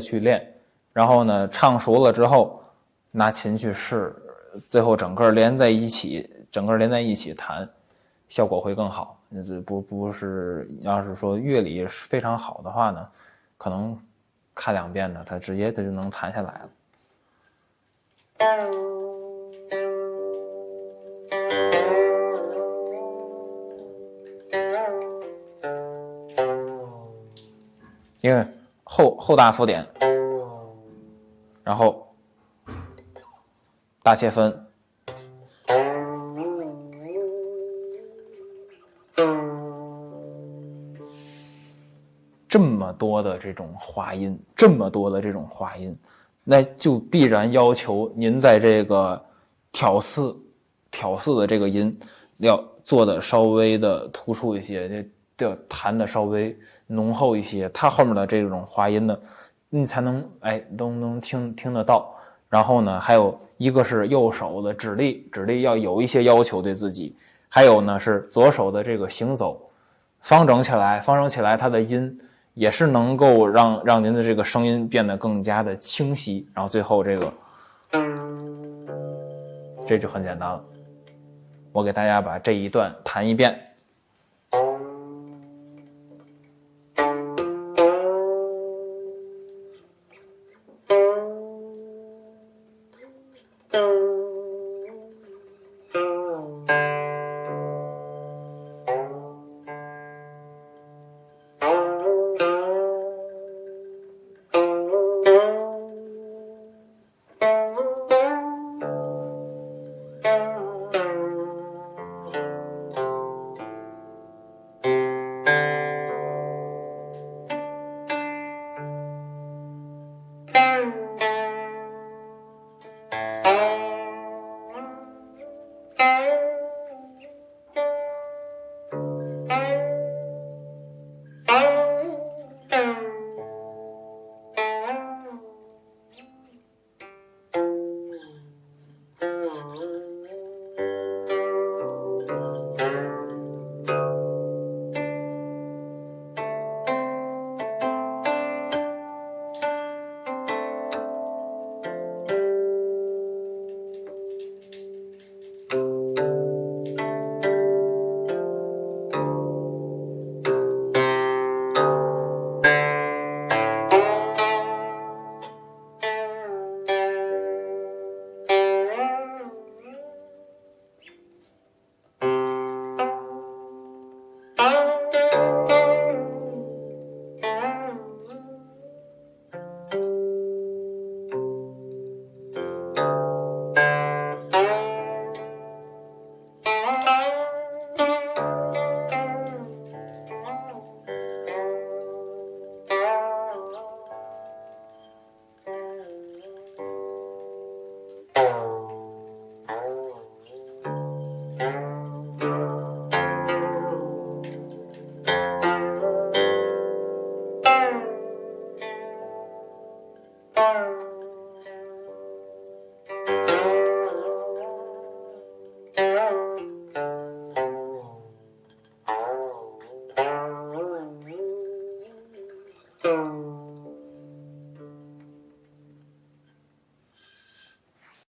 去练，然后呢唱熟了之后拿琴去试，最后整个连在一起弹，效果会更好。不是要是说乐理非常好的话呢，可能看2遍呢，他直接就能弹下来了。因为后大附点，然后大切分，这么多的这种滑音，那就必然要求您在这个挑四的这个音要做的稍微的突出一些，要弹的稍微浓厚一些，它后面的这种滑音呢，你才能都能听得到。然后呢，还有一个是右手的指力要有一些要求对自己，还有呢是左手的这个行走，方整起来，它的音也是能够让您的这个声音变得更加的清晰。然后最后这就很简单了。我给大家把这一段弹一遍。